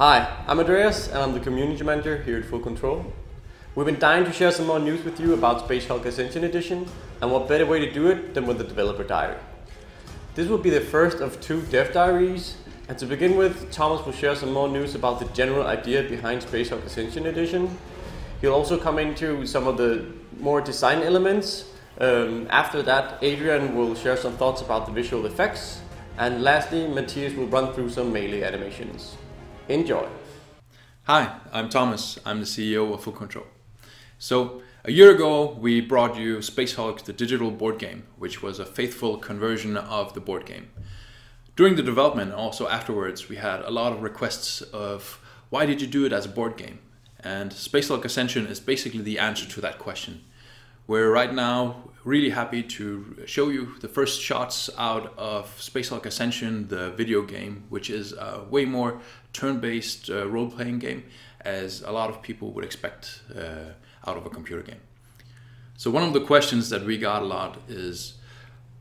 Hi, I'm Andreas and I'm the community manager here at Full Control. We've been dying to share some more news with you about Space Hulk Ascension Edition, and what better way to do it than with the developer diary. This will be the first of 2 dev diaries, and to begin with, Thomas will share some more news about the general idea behind Space Hulk Ascension Edition. He'll also come into some of the more design elements. After that, Adrian will share some thoughts about the visual effects, and lastly, Matthias will run through some melee animations. Enjoy! Hi, I'm Thomas. I'm the CEO of Full Control. So, a year ago we brought you Space Hulk, the digital board game, which was a faithful conversion of the board game. During the development and also afterwards, we had a lot of requests of why did you do it as a board game? And Space Hulk Ascension is basically the answer to that question. We're right now really happy to show you the first shots out of Space Hulk Ascension, the video game, which is a way more turn-based role-playing game, as a lot of people would expect out of a computer game. So one of the questions that we got a lot is,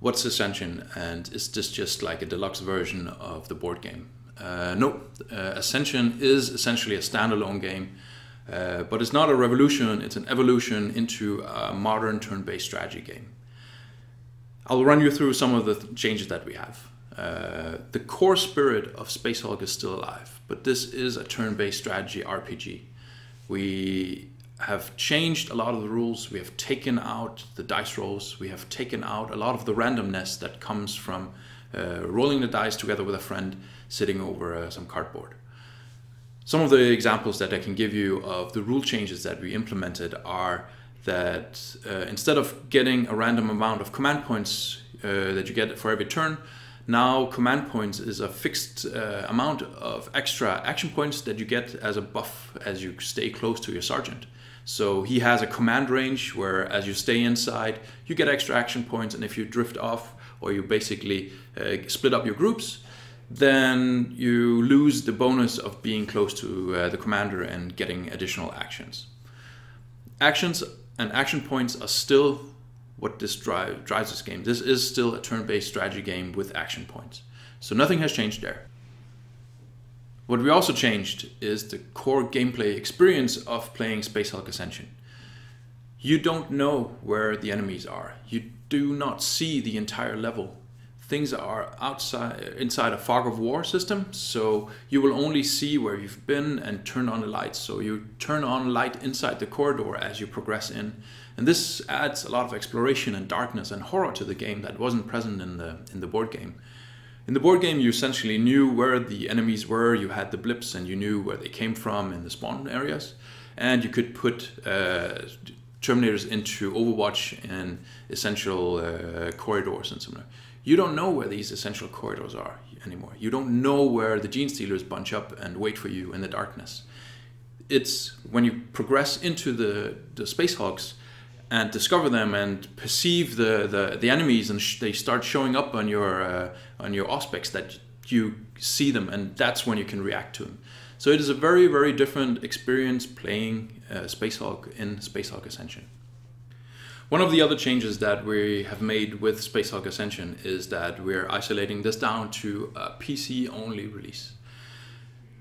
what's Ascension, and is this just like a deluxe version of the board game? No, Ascension is essentially a standalone game. But it's not a revolution, it's an evolution into a modern turn-based strategy game. I'll run you through some of the changes that we have. The core spirit of Space Hulk is still alive, but this is a turn-based strategy RPG. We have changed a lot of the rules, we have taken out the dice rolls, we have taken out a lot of the randomness that comes from rolling the dice together with a friend sitting over some cardboard. Some of the examples that I can give you of the rule changes that we implemented are that instead of getting a random amount of command points that you get for every turn, now command points is a fixed amount of extra action points that you get as a buff as you stay close to your sergeant. So he has a command range where as you stay inside, you get extra action points, and if you drift off or you basically split up your groups, then you lose the bonus of being close to the commander and getting additional actions. Actions and action points are still what this drives this game. This is still a turn-based strategy game with action points. So nothing has changed there. What we also changed is the core gameplay experience of playing Space Hulk Ascension. You don't know where the enemies are. You do not see the entire level. Things are inside a fog of war system, so you will only see where you've been and turn on the lights. So you turn on light inside the corridor as you progress in, and this adds a lot of exploration and darkness and horror to the game that wasn't present in the board game. In the board game, you essentially knew where the enemies were. You had the blips, and you knew where they came from in the spawn areas, and you could put Terminators into Overwatch in essential corridors and similar. You don't know where these essential corridors are anymore. You don't know where the Gene Stealers bunch up and wait for you in the darkness. It's when you progress into the Space Hulks and discover them and perceive the enemies, and they start showing up on your auspex, that you see them, and that's when you can react to them. So it is a very, very different experience playing Space Hulk in Space Hulk Ascension. One of the other changes that we have made with Space Hulk Ascension is that we're isolating this down to a PC-only release.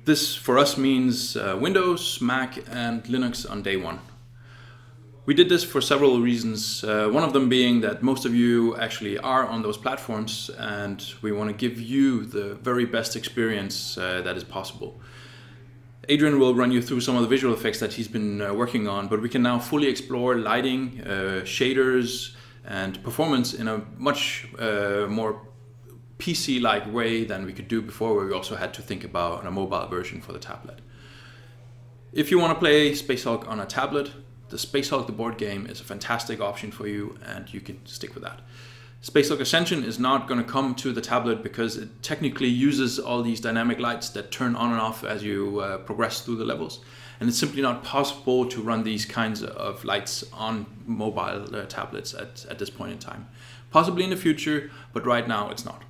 This for us means Windows, Mac and Linux on day one. We did this for several reasons, one of them being that most of you actually are on those platforms, and we want to give you the very best experience that is possible. Adrian will run you through some of the visual effects that he's been working on, but we can now fully explore lighting, shaders, and performance in a much more PC-like way than we could do before, where we also had to think about a mobile version for the tablet. If you want to play Space Hulk on a tablet, the Space Hulk the board game is a fantastic option for you, and you can stick with that. Space Hulk Ascension is not going to come to the tablet because it technically uses all these dynamic lights that turn on and off as you progress through the levels. And it's simply not possible to run these kinds of lights on mobile tablets at this point in time. Possibly in the future, but right now it's not.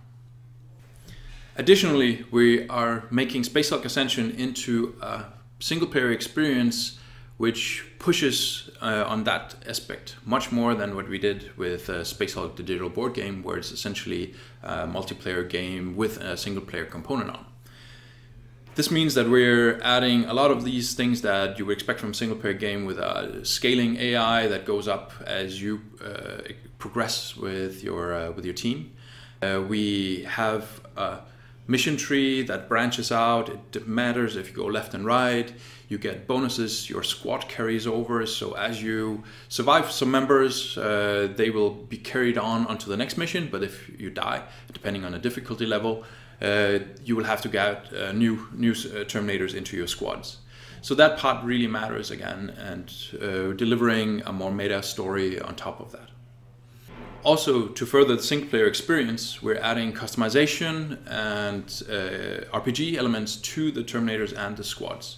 Additionally, we are making Space Hulk Ascension into a single-player experience which pushes on that aspect much more than what we did with Space Hulk, the digital board game, where it's essentially a multiplayer game with a single player component on. This means that we're adding a lot of these things that you would expect from a single-player game, with a scaling AI that goes up as you progress with your team. We have a mission tree that branches out. It matters if you go left and right. You get bonuses. Your squad carries over. So as you survive some members, they will be carried on onto the next mission. But if you die, depending on the difficulty level, you will have to get new Terminators into your squads. So that part really matters again, and delivering a more meta story on top of that. Also, to further the single-player experience, we're adding customization and RPG elements to the Terminators and the squads.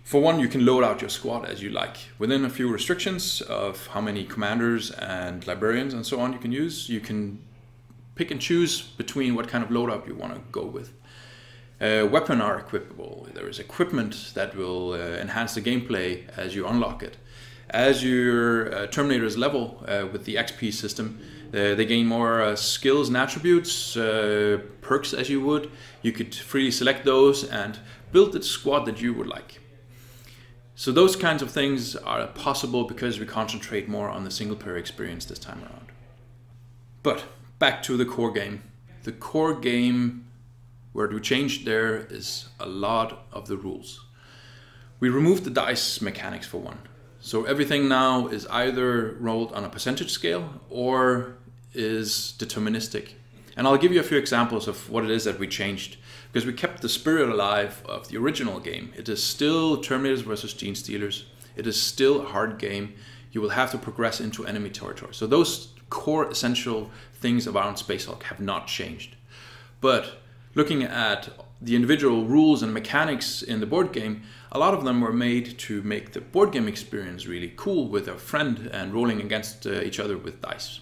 For one, you can load out your squad as you like, within a few restrictions of how many commanders and librarians and so on you can use. You can pick and choose between what kind of loadout you want to go with. Weapons are equipable. There is equipment that will enhance the gameplay as you unlock it. As your Terminators level with the XP system, they gain more skills and attributes, perks as you would. You could freely select those and build the squad that you would like. So those kinds of things are possible because we concentrate more on the single-player experience this time around. But back to the core game. The core game, where we changed there is a lot of the rules. We removed the dice mechanics for one. So everything now is either rolled on a percentage scale or is deterministic. And I'll give you a few examples of what it is that we changed, because we kept the spirit alive of the original game. It is still Terminators versus Gene Stealers. It is still a hard game. You will have to progress into enemy territory. So those core essential things around Space Hulk have not changed. But looking at the individual rules and mechanics in the board game, a lot of them were made to make the board game experience really cool with a friend and rolling against each other with dice.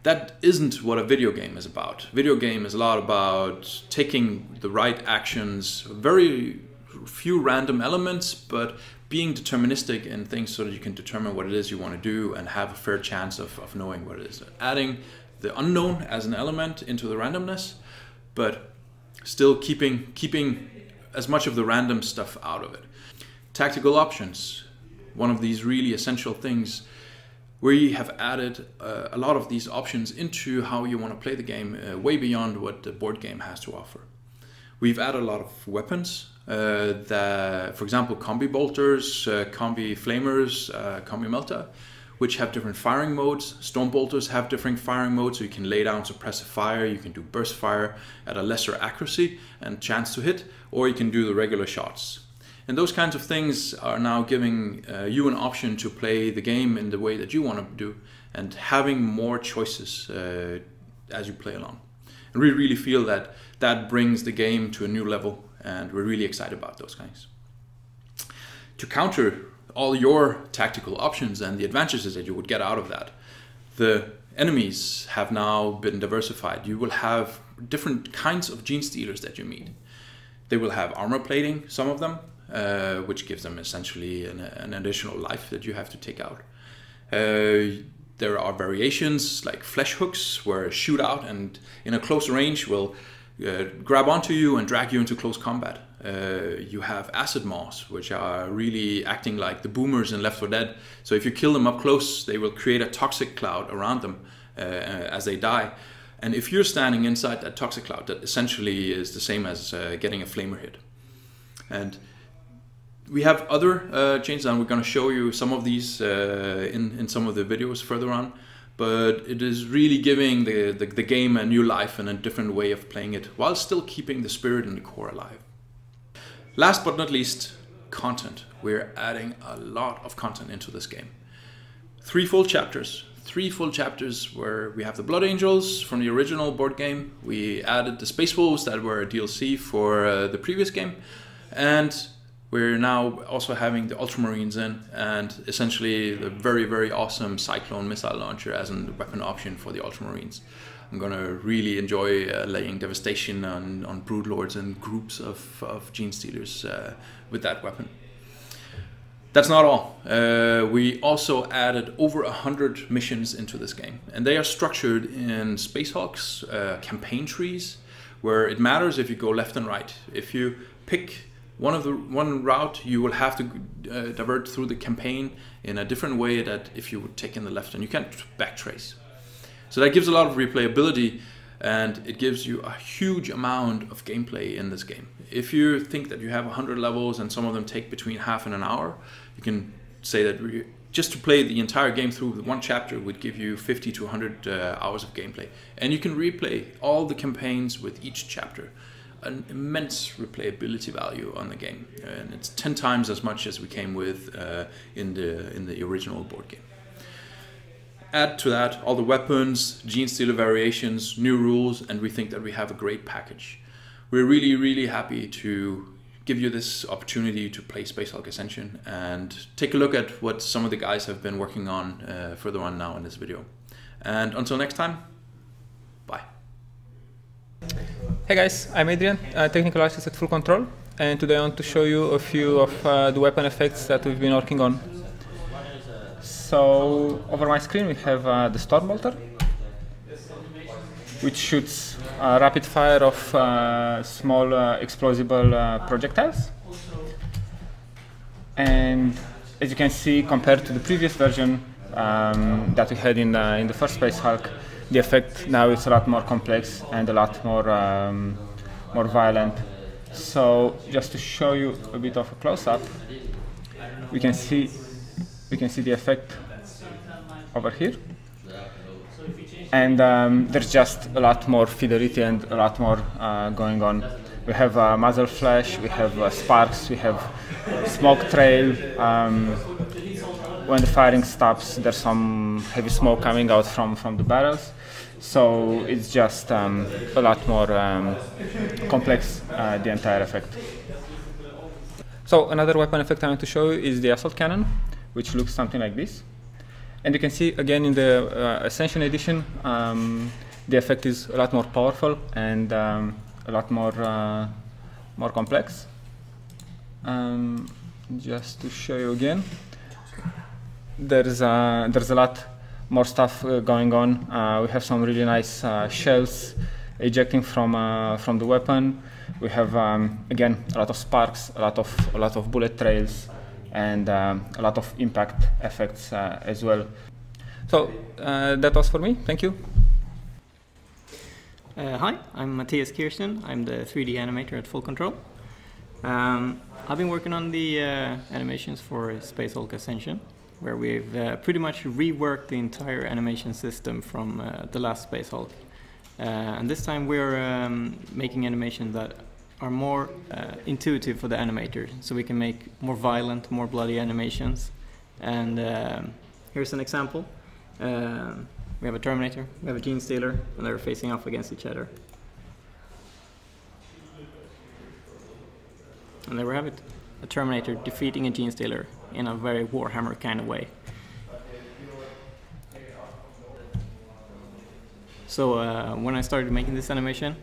That isn't what a video game is about. Video game is a lot about taking the right actions, very few random elements, but being deterministic in things so that you can determine what it is you want to do and have a fair chance of knowing what it is. Adding the unknown as an element into the randomness, but still keeping as much of the random stuff out of it. Tactical options, one of these really essential things. We have added a lot of these options into how you want to play the game, way beyond what the board game has to offer. We've added a lot of weapons, that, for example, combi bolters, combi flamers, combi melta, which have different firing modes. Storm bolters have different firing modes, so you can lay down suppressive fire, you can do burst fire at a lesser accuracy and chance to hit, or you can do the regular shots. And those kinds of things are now giving you an option to play the game in the way that you want to do, and having more choices as you play along. And we really feel that that brings the game to a new level, and we're really excited about those kinds. To counter all your tactical options and the advantages that you would get out of that, the enemies have now been diversified. You will have different kinds of Gene Stealers that you meet. They will have armor plating, some of them, which gives them essentially an additional life that you have to take out. There are variations like flesh hooks, where a shootout and in a close range will grab onto you and drag you into close combat. You have acid moths, which are really acting like the boomers in Left 4 Dead. So if you kill them up close, they will create a toxic cloud around them as they die. And if you're standing inside that toxic cloud, that essentially is the same as getting a flamer hit. And we have other changes, and we're going to show you some of these in some of the videos further on. But it is really giving the game a new life and a different way of playing it, while still keeping the spirit and the core alive. Last but not least, content. We're adding a lot of content into this game. 3 full chapters. 3 full chapters where we have the Blood Angels from the original board game. We added the Space Wolves that were a DLC for the previous game. And we're now also having the Ultramarines in, and essentially the very, very awesome Cyclone missile launcher as a weapon option for the Ultramarines. I'm gonna really enjoy laying devastation on broodlords and groups of Gene Stealers with that weapon. That's not all. We also added over 100 missions into this game, and they are structured in Space Hulk's campaign trees, where it matters if you go left and right. If you pick one route, you will have to divert through the campaign in a different way that if you would take in the left, and you can't backtrace. So that gives a lot of replayability, and it gives you a huge amount of gameplay in this game. If you think that you have 100 levels and some of them take between half and an hour, you can say that just to play the entire game through one chapter would give you 50 to 100 hours of gameplay. And you can replay all the campaigns with each chapter. An immense replayability value on the game, and it's 10 times as much as we came with in the original board game. Add to that all the weapons, Gene Stealer variations, new rules, and we think that we have a great package. We're really happy to give you this opportunity to play Space Hulk Ascension and take a look at what some of the guys have been working on further on now in this video. And until next time, bye. Hey guys, I'm Adrian, technical artist at Full Control, and today I want to show you a few of the weapon effects that we've been working on. So over my screen we have the Storm Bolter, which shoots rapid fire of small explosible projectiles. And as you can see, compared to the previous version that we had in the first Space Hulk, the effect now is a lot more complex and a lot more violent. So just to show you a bit of a close-up, we can see the effect over here, and there's just a lot more fidelity and a lot more going on. We have muzzle flash, we have sparks, we have smoke trail. When the firing stops, there's some heavy smoke coming out from the barrels. So it's just a lot more complex, the entire effect. So another weapon effect I want to show you is the assault cannon, which looks something like this. And you can see again in the Ascension Edition, the effect is a lot more powerful and a lot more complex. Just to show you again, there's a lot more stuff going on. We have some really nice shells ejecting from the weapon. We have again a lot of sparks, a lot of bullet trails, and a lot of impact effects as well. So that was for me. Thank you. Hi, I'm Matthias Kirsten. I'm the 3D animator at Full Control. I've been working on the animations for Space Hulk Ascension, where we've pretty much reworked the entire animation system from the last Space Hulk. And this time we're making animations that are more intuitive for the animator, so we can make more violent, more bloody animations. And here's an example. We have a Terminator, we have a Gene Stealer, and they're facing off against each other. And there we have it, a Terminator defeating a Gene Stealer in a very Warhammer kind of way. So when I started making this animation,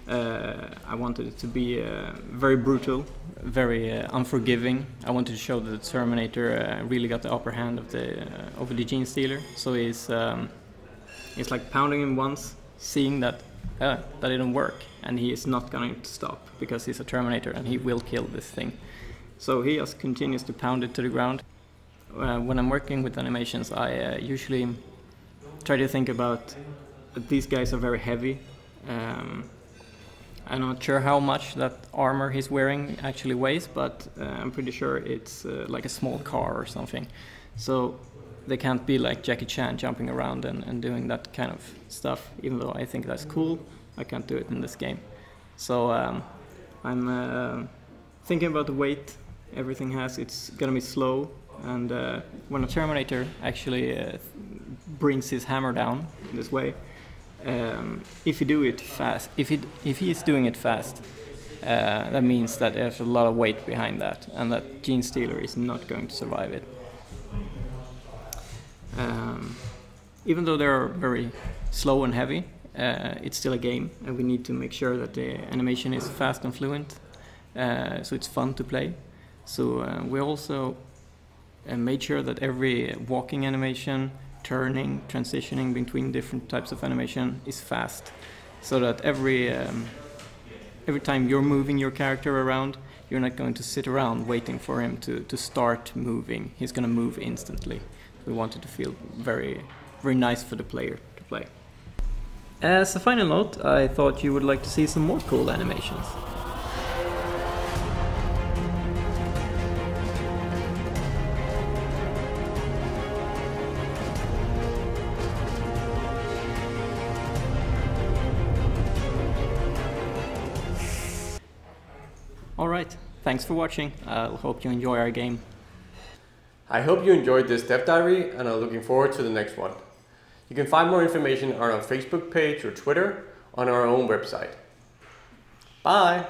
I wanted it to be very brutal, very unforgiving. I wanted to show that the Terminator really got the upper hand over the Gene Stealer. So he's like pounding him once, seeing that that didn't work, and he is not going to stop because he's a Terminator and he will kill this thing. So he just continues to pound it to the ground. When I'm working with animations, I usually try to think about these guys are very heavy. I'm not sure how much that armor he's wearing actually weighs, but I'm pretty sure it's like a small car or something. So they can't be like Jackie Chan jumping around and doing that kind of stuff. Even though I think that's cool, I can't do it in this game. So I'm thinking about the weight everything has. It's gonna be slow, and when a Terminator actually brings his hammer down in this way, if you do it fast, if he is doing it fast, that means that there's a lot of weight behind that, and that Gene Stealer is not going to survive it. Even though they're very slow and heavy, it's still a game, and we need to make sure that the animation is fast and fluent, so it's fun to play. So we also made sure that every walking animation, turning, transitioning between different types of animation is fast, so that every every time you're moving your character around, you're not going to sit around waiting for him to start moving. He's going to move instantly. We want it to feel very, very nice for the player to play. As a final note, I thought you would like to see some more cool animations. Alright, thanks for watching. I hope you enjoy our game. I hope you enjoyed this dev diary and are looking forward to the next one. You can find more information on our Facebook page or Twitter on our own website. Bye!